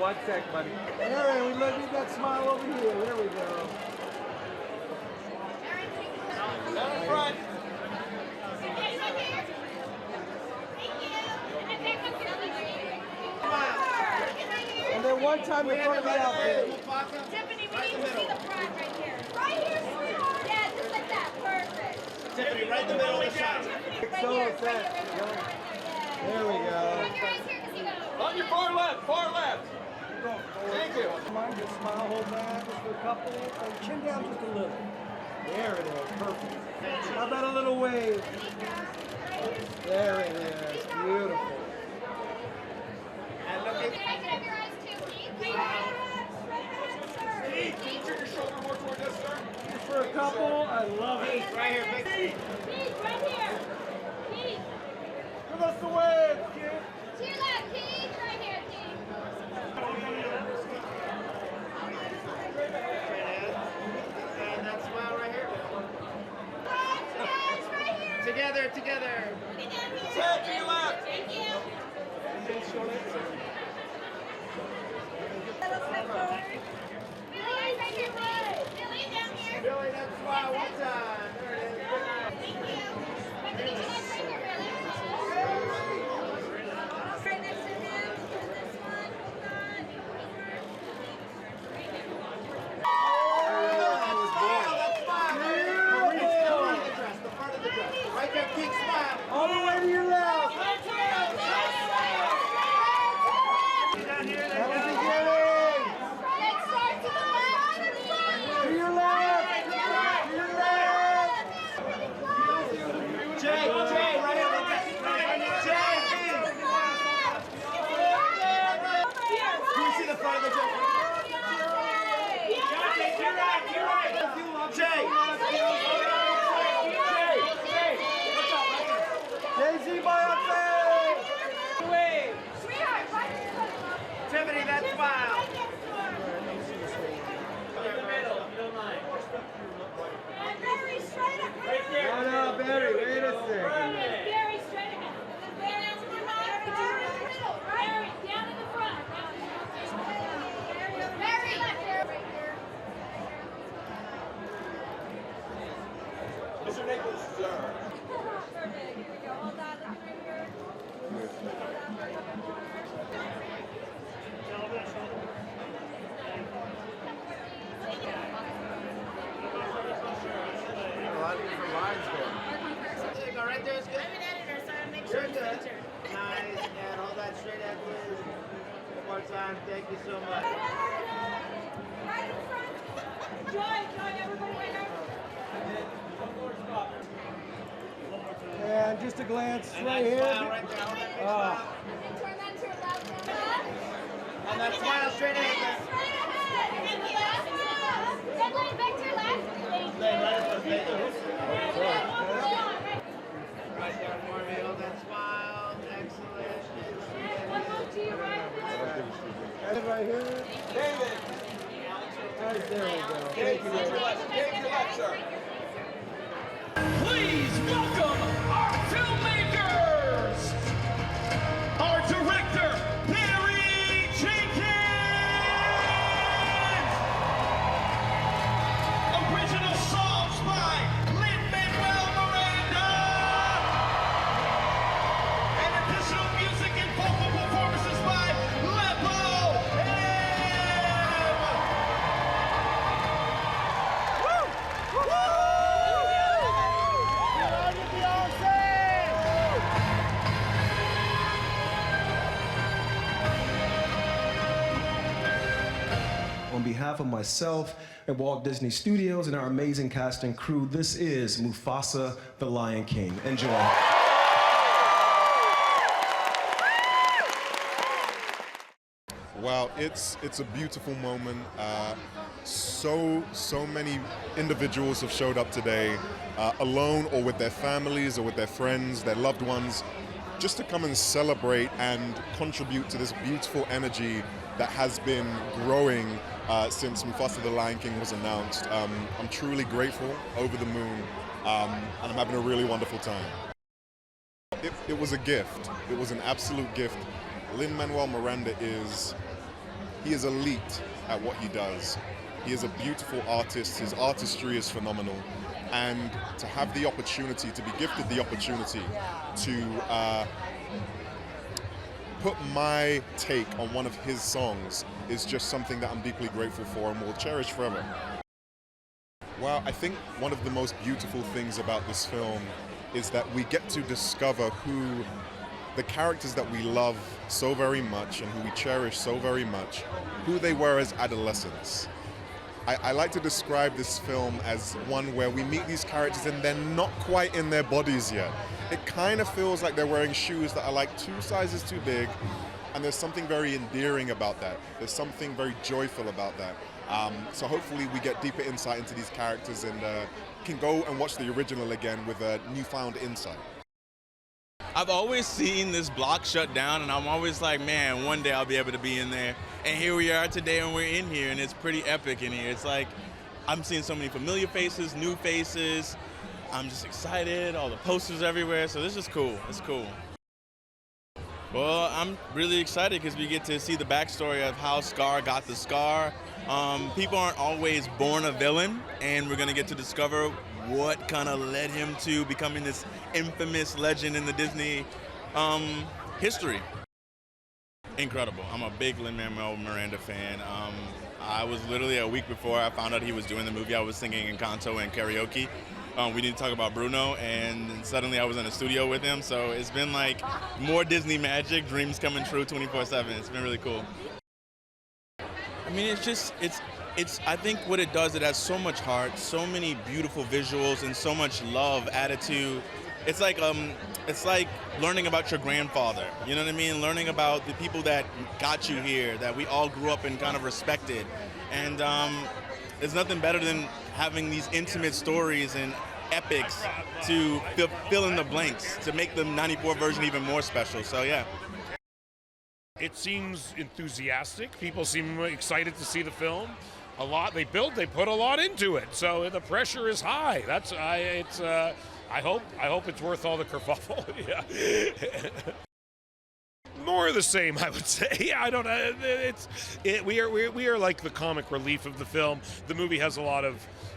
1 sec, buddy. Aaron, we need that smile over here. There we go. Down in front. And then one time in front of the outfit. Tiffany, we need to see the front right here. Right here, sweetheart. Yeah, just like that. Perfect. Tiffany, right in the middle of the shot. Right here. There we go. On your far left, far left. Thank you. Come on, just smile, hold that just for a couple. And chin down just a little. There it is. Perfect. How about a little wave? There it is. Beautiful. And look at your eyes too, Keith. Keith, turn your shoulder more toward us, sir. Just for a couple, I love it. Right here, big Keith, right here. Keith. Give us the wave, kid. To your left, Keith. Right here, Keith. And that smile right here. Yes, right here. Together. Seth, to your left. Thank you. Little step forward. Billy, right here, Billy. Billy, down here. Billy, that smile one time. There it is. Thank you. Right next to him, Billy. Right next to him. And this one. Right there, big smile. All the way to your left. Down here, That was beginning. Let's start to the left. To your left. To your left. Jay, right here. Jay, can you see the front of the Jay? You're right. Jay. Jay-Z Beyonce. Sweetheart, right here. Tiffany, that smile. And Barry, straight up. Right there. No, Barry, wait a second. Barry, straight ahead. Barry, to the left. Barry, down in the front. Barry, left here. Right here. Mr. Nichols, sir. Perfect. Here we go. Hold that. Look right here. Hold that for a couple more. A lot of different lines there. There you go, right there is good. I'm an editor, so I make sure You're it's good. featured. Nice, and hold that straight at this. One more time, thank you so much. Right in front. Joy, everybody right here. And just a glance And right that here. smile right there, hold that big smile. And then turn that to your left. And that smile straight ahead. Straight ahead. And the last smile. Then lay back to your left. Thank you. Right there for me, hold that smile. Excellent. One more to your right. And right here. David. Right there we go. Dave, to your left. Dave, to your left, sir. Please welcome our filmmakers, our director, Pierre Jenkins, original songs by Lin-Manuel Miranda, and additional music and vocal performances by Lepo M. On behalf of myself and Walt Disney Studios and our amazing cast and crew, this is Mufasa, the Lion King. Enjoy. Wow, it's a beautiful moment. So many individuals have showed up today, alone or with their families or with their friends, their loved ones, just to come and celebrate and contribute to this beautiful energy that has been growing since Mufasa the Lion King was announced. I'm truly grateful, over the moon, and I'm having a really wonderful time. It was a gift. It was an absolute gift. Lin-Manuel Miranda he is elite at what he does. He is a beautiful artist. His artistry is phenomenal. And to have the opportunity, to be gifted the opportunity to put my take on one of his songs is just something that I'm deeply grateful for and will cherish forever. Well, I think one of the most beautiful things about this film is that we get to discover who the characters that we love so very much and who we cherish so very much, who they were as adolescents. I like to describe this film as one where we meet these characters and they're not quite in their bodies yet. It kind of feels like they're wearing shoes that are like 2 sizes too big, and there's something very endearing about that. There's something very joyful about that. So hopefully we get deeper insight into these characters and can go and watch the original again with a newfound insight. I've always seen this block shut down, and I'm always like, man, one day I'll be able to be in there. And here we are today, and we're in here, and it's pretty epic in here. It's like I'm seeing so many familiar faces, new faces. I'm just excited, all the posters everywhere, so this is cool. It's cool. Well, I'm really excited because we get to see the backstory of how Scar got the scar. People aren't always born a villain, and we're going to get to discover what kind of led him to becoming this infamous legend in the Disney history. Incredible. I'm a big Lin-Manuel Miranda fan. I was literally a week before I found out he was doing the movie, I was singing Encanto and karaoke. We didn't talk about Bruno, and suddenly I was in a studio with him, so it's been like more Disney magic, dreams coming true 24/7. It's been really cool. I mean, I think what it does, it has so much heart, so many beautiful visuals, and so much love added to. It's like learning about your grandfather. You know what I mean? Learning about the people that got you here, that we all grew up and kind of respected. And there's nothing better than having these intimate stories and epics to fill in the blanks, to make the '94 version even more special. So yeah. It seems enthusiastic. People seem excited to see the film. They put a lot into it. So the pressure is high. I hope it's worth all the kerfuffle. Yeah. More of the same, I would say. I don't know. We are like the comic relief of the film. The movie has a lot of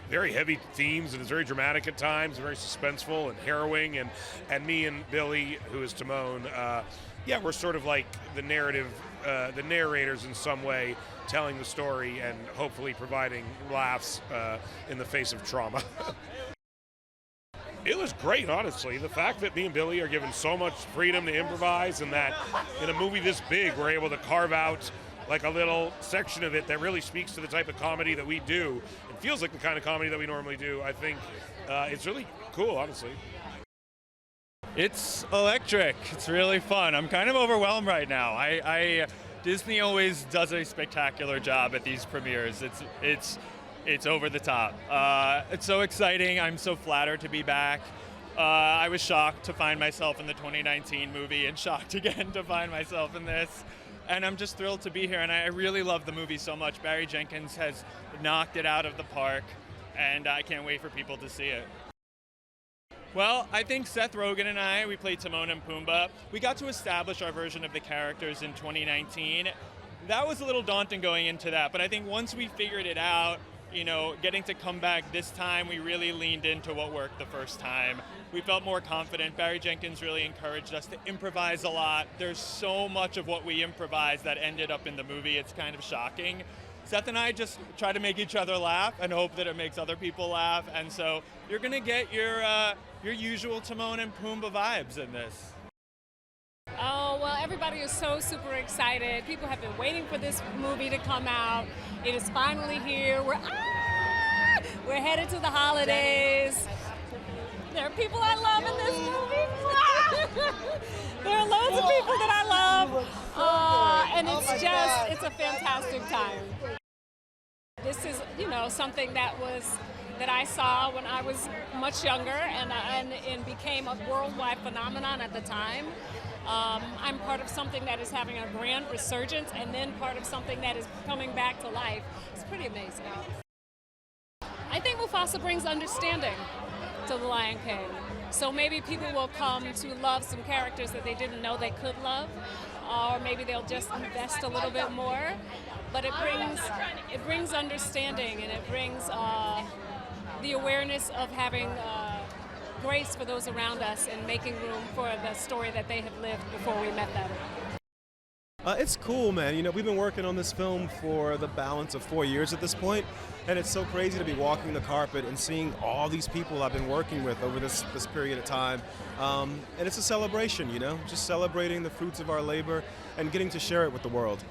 very heavy themes and it's very dramatic at times, very suspenseful and harrowing. And me and Billy, who is Timon, we're sort of like the narrators in some way, telling the story and hopefully providing laughs in the face of trauma. It was great, honestly. The fact that me and Billy are given so much freedom to improvise, and that in a movie this big, we're able to carve out like a little section of it that really speaks to the type of comedy that we do. It feels like the kind of comedy that we normally do. I think it's really cool, honestly. It's electric. It's really fun. I'm kind of overwhelmed right now. Disney always does a spectacular job at these premieres. It's over the top. It's so exciting. I'm so flattered to be back. I was shocked to find myself in the 2019 movie and shocked again to find myself in this. And I'm just thrilled to be here, and I really love the movie so much. Barry Jenkins has knocked it out of the park, and I can't wait for people to see it. Well, I think Seth Rogen and I, we played Timon and Pumbaa. We got to establish our version of the characters in 2019. That was a little daunting going into that, but I think once we figured it out, getting to come back this time, we really leaned into what worked the first time. We felt more confident. Barry Jenkins really encouraged us to improvise a lot. There's so much of what we improvised that ended up in the movie. It's kind of shocking. Seth and I just try to make each other laugh and hope that it makes other people laugh. And so you're going to get your usual Timon and Pumbaa vibes in this. Oh, well, everybody is so super excited. People have been waiting for this movie to come out. It is finally here. We're headed to the holidays. There are people I love in this movie. There are loads of people that I love. And it's a fantastic time. This is, something that I saw when I was much younger and became a worldwide phenomenon at the time. I'm part of something that is having a grand resurgence and then part of something that is coming back to life. It's pretty amazing. I think Mufasa brings understanding after The Lion King. So maybe people will come to love some characters that they didn't know they could love, or maybe they'll just invest a little bit more. But it brings understanding, and it brings the awareness of having grace for those around us and making room for the story that they have lived before we met them. It's cool, man. You know, we've been working on this film for the balance of 4 years at this point, and it's so crazy to be walking the carpet and seeing all these people I've been working with over this period of time. And it's a celebration, you know, just celebrating the fruits of our labor and getting to share it with the world.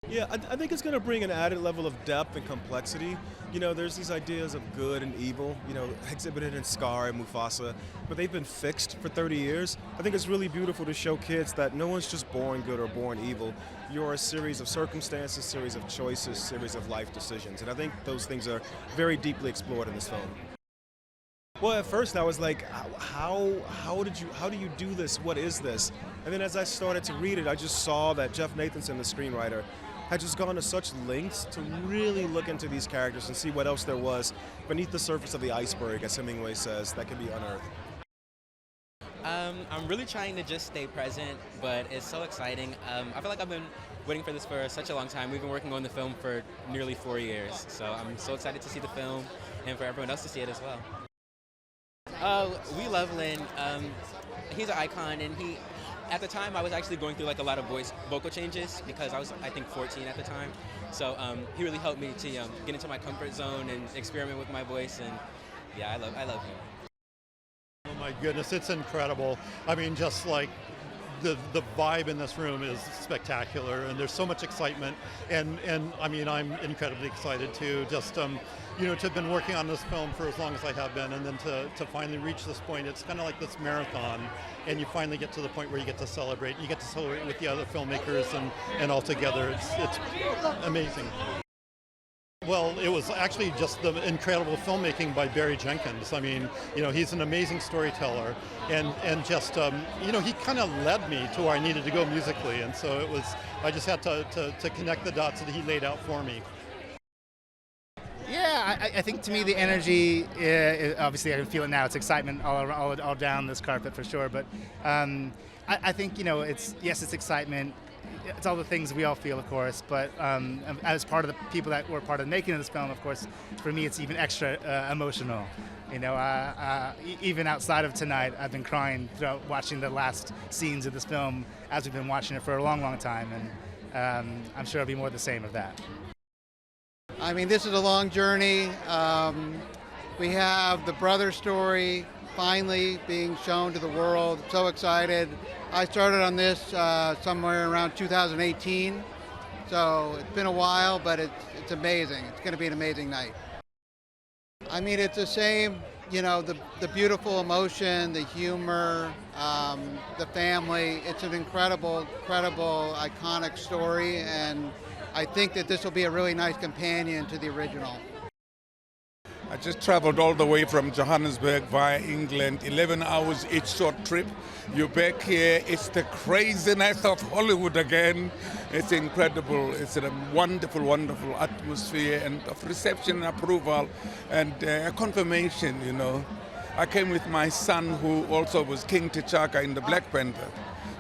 Yeah, I think it's going to bring an added level of depth and complexity. You know, there's these ideas of good and evil, you know, exhibited in Scar and Mufasa, but they've been fixed for 30 years. I think it's really beautiful to show kids that no one's just born good or born evil. You're a series of circumstances, series of choices, series of life decisions. And I think those things are very deeply explored in this film. Well, at first I was like, how do you do this? What is this? And then as I started to read it, I just saw that Jeff Nathanson, the screenwriter, had just gone to such lengths to really look into these characters and see what else there was beneath the surface of the iceberg, as Hemingway says, that can be unearthed. I'm really trying to just stay present, but it's so exciting. I feel like I've been waiting for this for such a long time. We've been working on the film for nearly 4 years, so I'm so excited to see the film and for everyone else to see it as well. We love Lin. He's an icon, and at the time, I was actually going through like a lot of vocal changes because I was, I think, 14 at the time. So he really helped me to get into my comfort zone and experiment with my voice. And yeah, I love him. Oh my goodness, it's incredible. I mean, just like the vibe in this room is spectacular, and there's so much excitement. And I mean, I'm incredibly excited too. Just you know, to have been working on this film for as long as I have been, and then to finally reach this point. It's kind of like this marathon, and you finally get to the point where you get to celebrate. You get to celebrate with the other filmmakers and all together. It's amazing. Well, it was actually just the incredible filmmaking by Barry Jenkins. I mean, you know, he's an amazing storyteller, and just, you know, he kind of led me to where I needed to go musically, and so it was, I just had to connect the dots that he laid out for me. Yeah, I think to me the energy, obviously I can feel it now, it's excitement all down this carpet for sure, but I think, you know, it's excitement. It's all the things we all feel, of course, but as part of the people that were part of the making of this film, of course, for me it's even extra emotional. You know, even outside of tonight, I've been crying throughout watching the last scenes of this film as we've been watching it for a long, long time, and I'm sure it'll be more of the same of that. I mean, this is a long journey. We have the brother story finally being shown to the world. So excited. I started on this somewhere around 2018, so it's been a while, but it's amazing. It's going to be an amazing night. I mean, it's the same, you know, the beautiful emotion, the humor, the family. It's an incredible, iconic story, and I think that this will be a really nice companion to the original. I just traveled all the way from Johannesburg via England, 11 hours each short trip. You're back here, it's the craziness of Hollywood again. It's incredible, it's a wonderful, wonderful atmosphere and of reception and approval and a confirmation, you know. I came with my son who also was King T'Chaka in the Black Panther,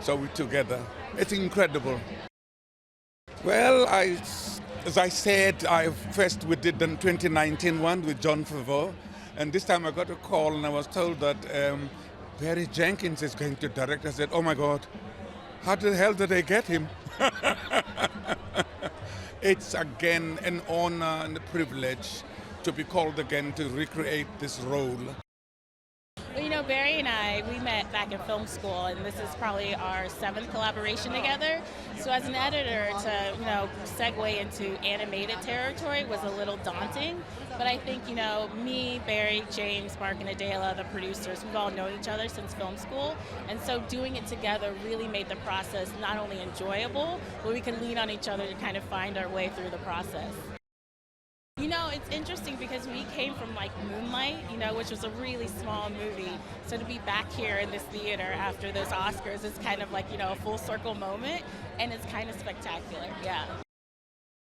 so we're together. It's incredible. Well, as I said, we did the 2019 one with John Favreau, and this time I got a call and I was told that Barry Jenkins is going to direct. I said, oh my God, how the hell did they get him? It's again an honor and a privilege to be called again to recreate this role. Well, you know, Barry and I, we met back in film school, and this is probably our 7th collaboration together. So as an editor, to, you know, segue into animated territory was a little daunting. But I think, you know, me, Barry, James, Mark, and Adela, the producers, we've all known each other since film school. And so doing it together really made the process not only enjoyable, but we can lean on each other to kind of find our way through the process. You know, it's interesting because we came from like Moonlight, you know, which was a really small movie. So to be back here in this theater after those Oscars is kind of like, you know, a full circle moment, and it's kind of spectacular, yeah.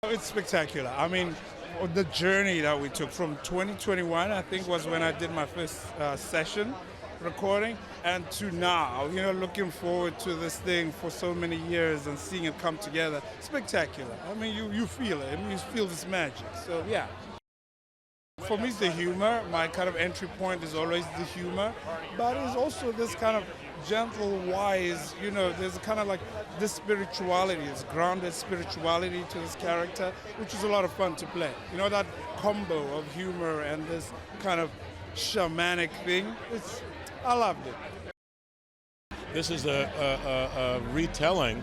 It's spectacular. I mean, the journey that we took from 2021, I think was when I did my first session recording, and to now, looking forward to this thing for so many years and seeing it come together. Spectacular. I mean, you feel it. I mean, you feel this magic. So, yeah. For me, it's the humor. My kind of entry point is always the humor, but it's also this kind of gentle, wise, there's kind of like this spirituality, this grounded spirituality to this character, which is a lot of fun to play. That combo of humor and this kind of shamanic thing, I loved it. This is a retelling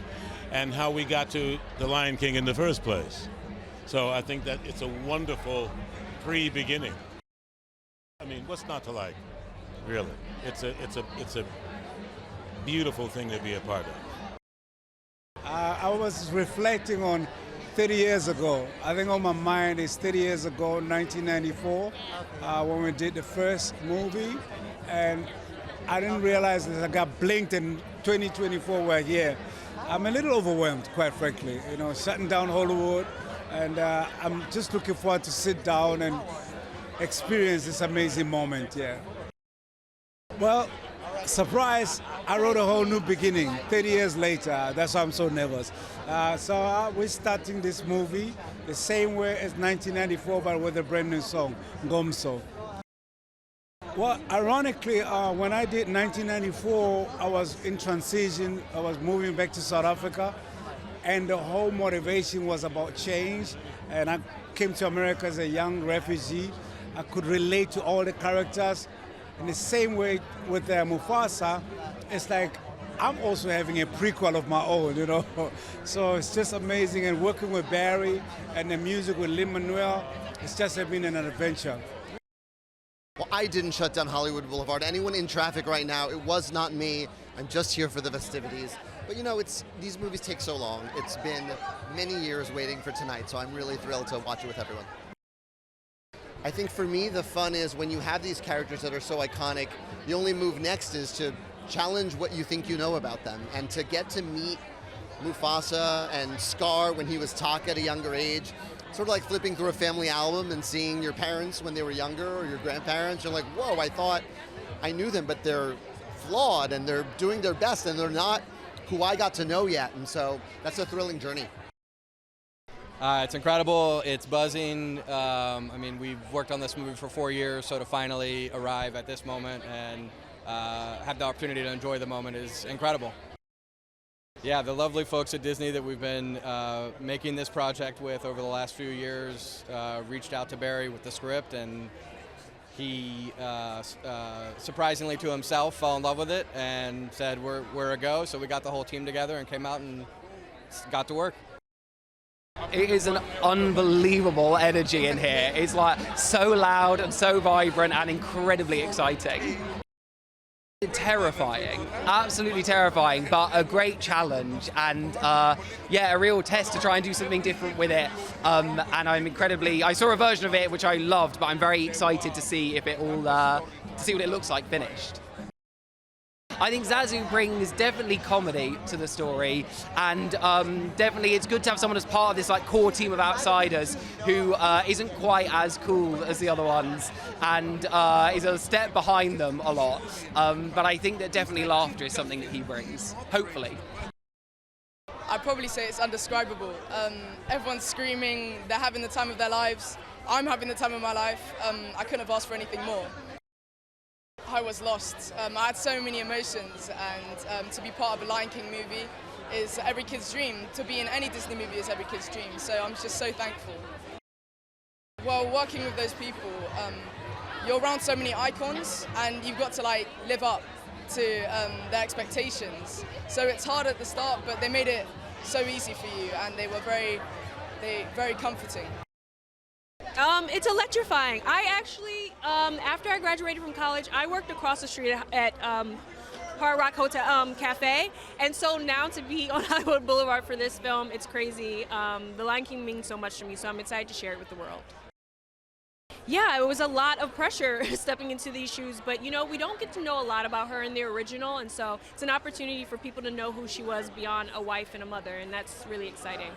and how we got to The Lion King in the first place. So I think that it's a wonderful pre-beginning. I mean, what's not to like? Really, it's a beautiful thing to be a part of. I was reflecting on 30 years ago. I think on my mind is 30 years ago, 1994, when we did the first movie, and I didn't realize that I got blinked and 2024 we're here. I'm a little overwhelmed, quite frankly. Shutting down Hollywood, and I'm just looking forward to sit down and experience this amazing moment. Yeah. Well, surprise! I wrote a whole new beginning. 30 years later, that's why I'm so nervous. So we're starting this movie the same way as 1994, but with a brand new song, Gomso. Well, ironically, when I did 1994, I was in transition. I was moving back to South Africa, and the whole motivation was about change. And I came to America as a young refugee. I could relate to all the characters. In the same way with Mufasa, it's like I'm also having a prequel of my own, So it's just amazing. And working with Barry and the music with Lin-Manuel, it's just been an adventure. Well, I didn't shut down Hollywood Boulevard. Anyone in traffic right now, it was not me. I'm just here for the festivities. But these movies take so long. It's been many years waiting for tonight, so I'm really thrilled to watch it with everyone. I think for me, the fun is when you have these characters that are so iconic, the only move next is to challenge what you think you know about them. And to get to meet Mufasa and Scar when he was Taka at a younger age, sort of like flipping through a family album and seeing your parents when they were younger or your grandparents. You're like, whoa, I thought I knew them, but they're flawed and they're doing their best and they're not who I got to know yet. And so that's a thrilling journey. It's incredible. It's buzzing. I mean, we've worked on this movie for 4 years, so to finally arrive at this moment and have the opportunity to enjoy the moment is incredible. Yeah, the lovely folks at Disney that we've been making this project with over the last few years reached out to Barry with the script, and he, surprisingly to himself, fell in love with it and said, we're a go. So we got the whole team together and came out and got to work. It is an unbelievable energy in here. It's like so loud and so vibrant and incredibly exciting. Terrifying, absolutely terrifying, but a great challenge and a real test to try and do something different with it. And I saw a version of it which I loved, but I'm very excited to see if it all, to see what it looks like finished. I think Zazu brings definitely comedy to the story, and definitely it's good to have someone as part of this core team of outsiders who isn't quite as cool as the other ones and is a step behind them a lot. But I think that definitely laughter is something that he brings, hopefully. I'd probably say it's undescribable. Everyone's screaming, they're having the time of their lives. I'm having the time of my life. I couldn't have asked for anything more. I was lost. I had so many emotions, and to be part of a Lion King movie is every kid's dream. To be in any Disney movie is every kid's dream, so I'm just so thankful. Well, working with those people, you're around so many icons, and you've got to live up to their expectations. So it's hard at the start, but they made it so easy for you, and they were very comforting. It's electrifying. I actually, after I graduated from college, I worked across the street at Hard Rock Hotel Cafe, and so now to be on Hollywood Boulevard for this film, it's crazy. The Lion King means so much to me, so I'm excited to share it with the world. Yeah, it was a lot of pressure stepping into these shoes, but we don't get to know a lot about her in the original, and so it's an opportunity for people to know who she was beyond a wife and a mother, and that's really exciting.